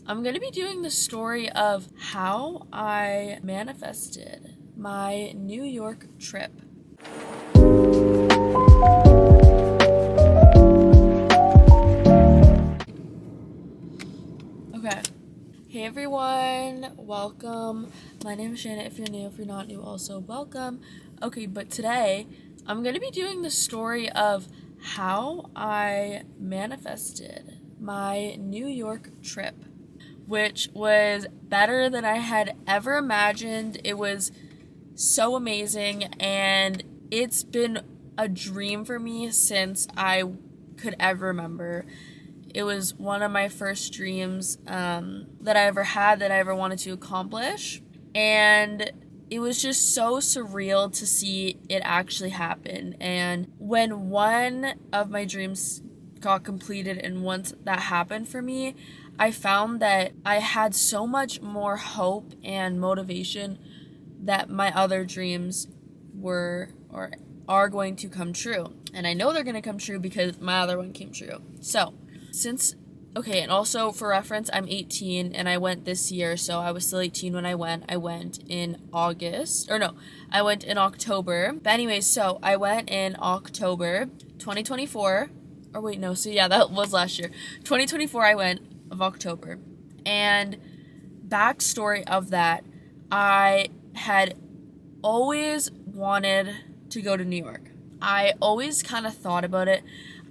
I'm going to be doing the story of how I manifested my New York trip. Okay. Hey everyone, welcome. My name is Shanna. If you're new, if you're not new, also welcome. Okay, but today I'm going to be doing the story of how I manifested my New York trip, which was better than I had ever imagined. It was so amazing, and it's been a dream for me since I could ever remember. It was one of my first dreams that I ever had, that I ever wanted to accomplish, and it was just so surreal to see it actually happen. And when one of my dreams got completed, and once that happened for me, I found that I had so much more hope and motivation that my other dreams were or are going to come true. And I know they're going to come true because my other one came true. So, and also for reference, I'm 18 and I went this year, so I was still 18 when I went. I went in I went in October. But anyways, so I went in October 2024. Or wait, no, so yeah, that was last year. 2024 I went of October. And backstory of that, I had always wanted to go to New York. I always kind of thought about it.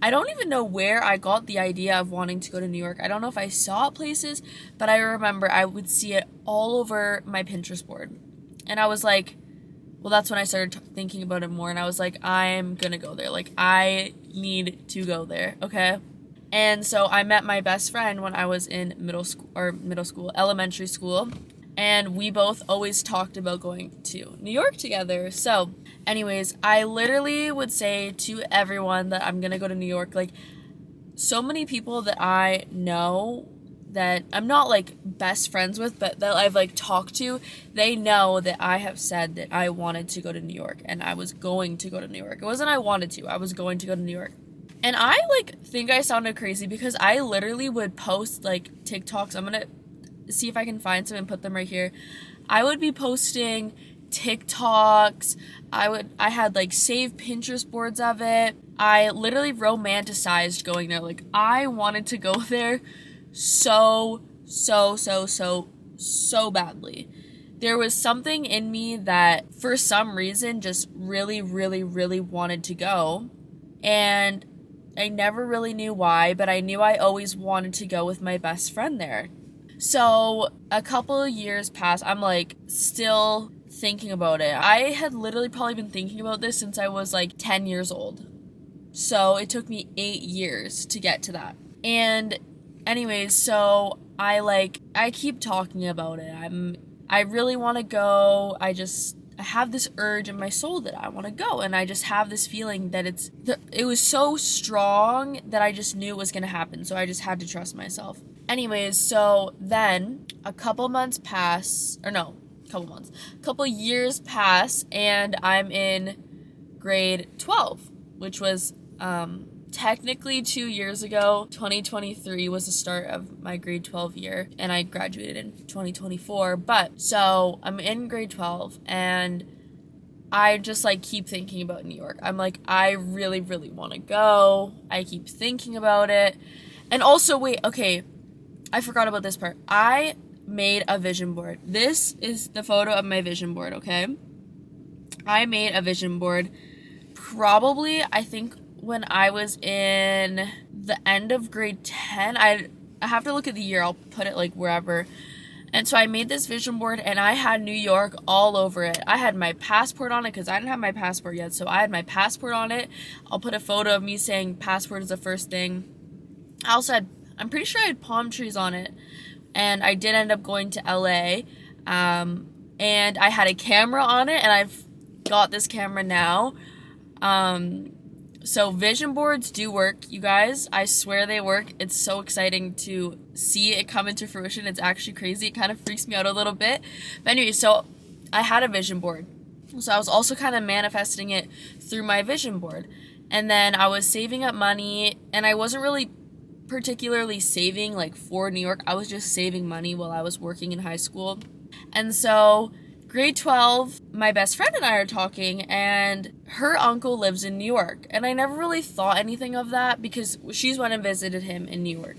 I don't even know where I got the idea of wanting to go to New York. I don't know if I saw it places, but I remember I would see it all over my Pinterest board. And I was like, well, that's when I started thinking about it more. And I was like, I'm going to go there. Like, I need to go there. Okay. And so I met my best friend when I was in elementary school. And we both always talked about going to New York together. So anyways, I literally would say to everyone that I'm gonna go to New York. Like, so many people that I know that I'm not like best friends with, but that I've like talked to, they know that I have said that I wanted to go to New York and I was going to go to New York. It wasn't I wanted to, I was going to go to New York. And I like think I sounded crazy because I literally would post like TikToks. I'm gonna see if I can find some and put them right here. I would be posting TikToks. I had like saved Pinterest boards of it. I literally romanticized going there. Like, I wanted to go there so badly. There was something in me that for some reason just really wanted to go, and I never really knew why, but I knew I always wanted to go with my best friend there. So a couple of years passed. I'm like still thinking about it. I had literally probably been thinking about this since I was like 10 years old. So it took me 8 years to get to that. And anyways, so I keep talking about it. I really want to go. I have this urge in my soul that I want to go, and I just have this feeling that it was so strong that I just knew it was going to happen. So I just had to trust myself. Anyways, so then a couple years pass, and I'm in grade 12, which was technically 2 years ago. 2023 was the start of my grade 12 year, and I graduated in 2024. But so I'm in grade 12, and I just like keep thinking about New York. I'm like, I really want to go. I keep thinking about it. And also, wait, okay, I forgot about this part. I made a vision board. This is the photo of my vision board, okay? I made a vision board probably, I think, when I was in the end of grade 10. I have to look at the year. I'll put it like wherever. And so I made this vision board, and I had New York all over it. I had my passport on it because I didn't have my passport yet. So I had my passport on it. I'll put a photo of me saying passport is the first thing. I also had, I'm pretty sure I had palm trees on it. And I did end up going to LA. And I had a camera on it, and I've got this camera now. So vision boards do work, you guys. I swear they work. It's so exciting to see it come into fruition. It's actually crazy. It kind of freaks me out a little bit. But anyway, so I had a vision board. So I was also kind of manifesting it through my vision board. And then I was saving up money, and I wasn't really particularly saving like for New York. I was just saving money while I was working in high school. And so grade 12, my best friend and I are talking, and her uncle lives in New York. And I never really thought anything of that because she's went and visited him in New York.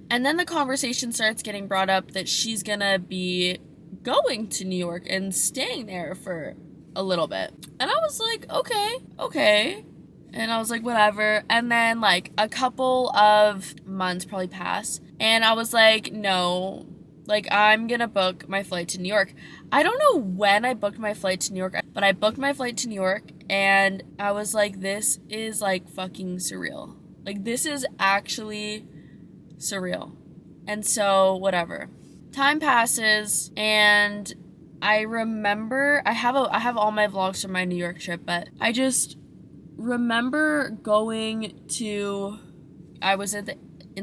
And then the conversation starts getting brought up that she's gonna be going to New York and staying there for a little bit. And I was like, okay. And I was like, whatever. And then like a couple of months probably passed. And I was like, no, like I'm gonna book my flight to New York. I don't know when I booked my flight to New York, but I booked my flight to New York and I was like, this is like fucking surreal. Like this is actually surreal. And so whatever. Time passes and I remember I have all my vlogs from my New York trip, but I just remember going to, I was in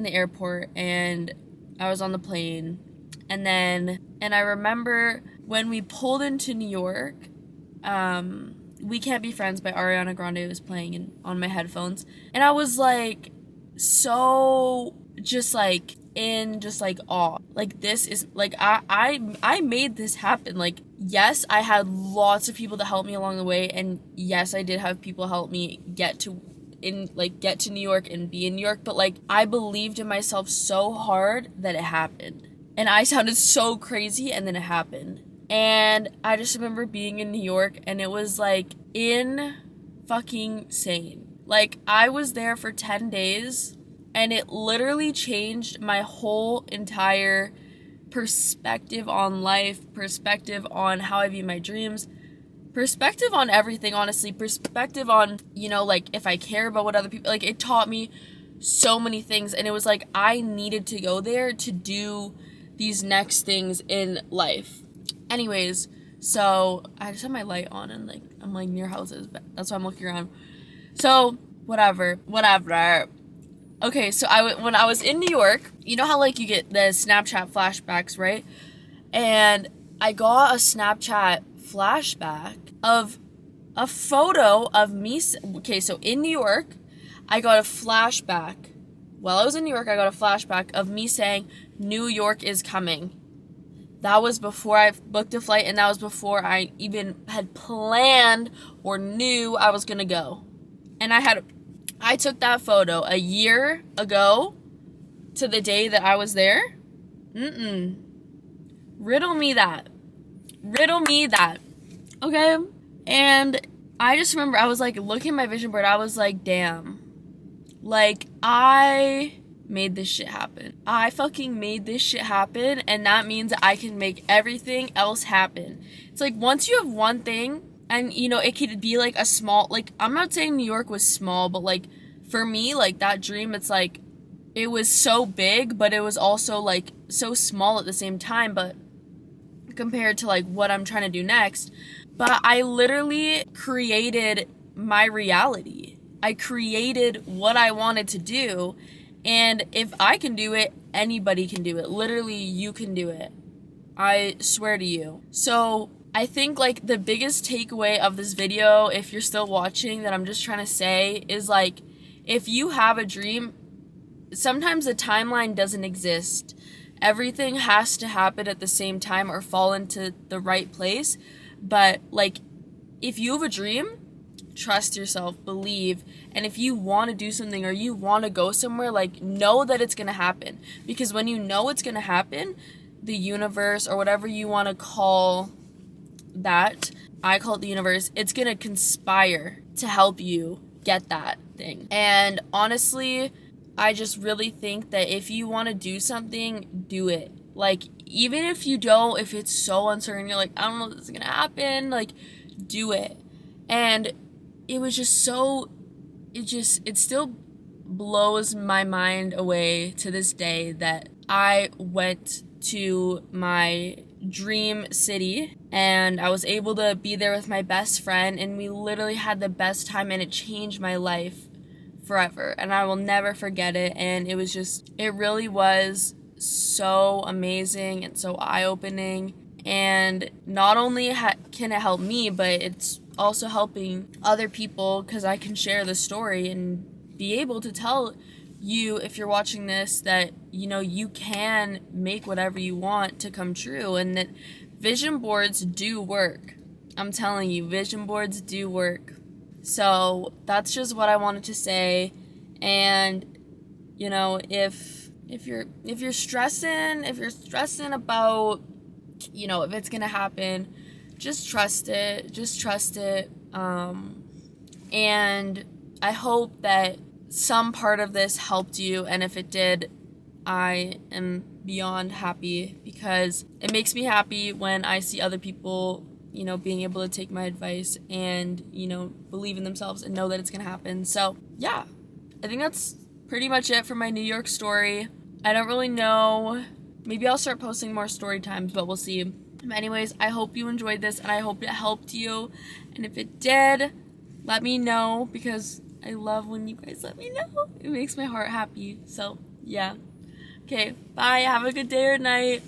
the airport and I was on the plane, and I remember when we pulled into New York, We Can't Be Friends by Ariana Grande was playing on my headphones, and I was like so just like in just like awe. Like this is like I made this happen. Like yes, I had lots of people to help me along the way, and yes, I did have people help me get to New York and be in New York, but like I believed in myself so hard that it happened. And I sounded so crazy, and then it happened. And I just remember being in New York, and it was like fucking insane. Like I was there for 10 days, and it literally changed my whole entire perspective on life, perspective on how I view my dreams, perspective on everything, honestly, perspective on, you know, like if I care about what other people, like it taught me so many things. And it was like I needed to go there to do these next things in life. Anyways, so I just have my light on, and like I'm like near houses, but that's why I'm looking around. So whatever. Okay, so when I was in New York, you know how like you get the Snapchat flashbacks, right? And I got a Snapchat flashback of a photo of me. Okay, so in New York, I got a flashback. While I was in New York, I got a flashback of me saying, New York is coming. That was before I booked a flight, and that was before I even had planned or knew I was gonna go. And I took that photo a year ago to the day that I was there. Riddle me that. Okay? And I just remember I was like looking at my vision board. I was like, damn. Like, I made this shit happen. I fucking made this shit happen, and that means I can make everything else happen. It's like once you have one thing, and you know, it could be like a small, like I'm not saying New York was small, but like for me, like that dream, it's like it was so big, but it was also like so small at the same time, but compared to like what I'm trying to do next. But I literally created my reality. I created what I wanted to do, and if I can do it, anybody can do it. Literally, you can do it. I swear to you. So I think like the biggest takeaway of this video, if you're still watching, that I'm just trying to say is like, if you have a dream, sometimes the timeline doesn't exist. Everything has to happen at the same time or fall into the right place. But like, if you have a dream, trust yourself, believe, and if you want to do something or you want to go somewhere, like know that it's going to happen. Because when you know it's going to happen, the universe or whatever you want to call that, I call it the universe, it's going to conspire to help you get that thing. And honestly, I just really think that if you want to do something, do it. Like, even if you don't, if it's so uncertain, you're like, I don't know if this is going to happen, like, do it. And it was just so, it still blows my mind away to this day that I went to my dream city and I was able to be there with my best friend, and we literally had the best time, and it changed my life forever, and I will never forget it. And it was just, it really was so amazing and so eye-opening. And not only can it help me, but it's also helping other people, because I can share the story and be able to tell you, if you're watching this, that, you know, you can make whatever you want to come true, and that vision boards do work. I'm telling you, vision boards do work. So that's just what I wanted to say. And, you know, if you're stressing about, you know, if it's gonna happen, just trust it. And I hope that some part of this helped you, and if it did, I am beyond happy, because it makes me happy when I see other people, you know, being able to take my advice and, you know, believe in themselves and know that it's gonna happen. So yeah, I think that's pretty much it for my New York story. I don't really know. Maybe I'll start posting more story times, but we'll see. But anyways, I hope you enjoyed this, and I hope it helped you. And if it did, let me know, because I love when you guys let me know. It makes my heart happy. So yeah. Okay, bye. Have a good day or night.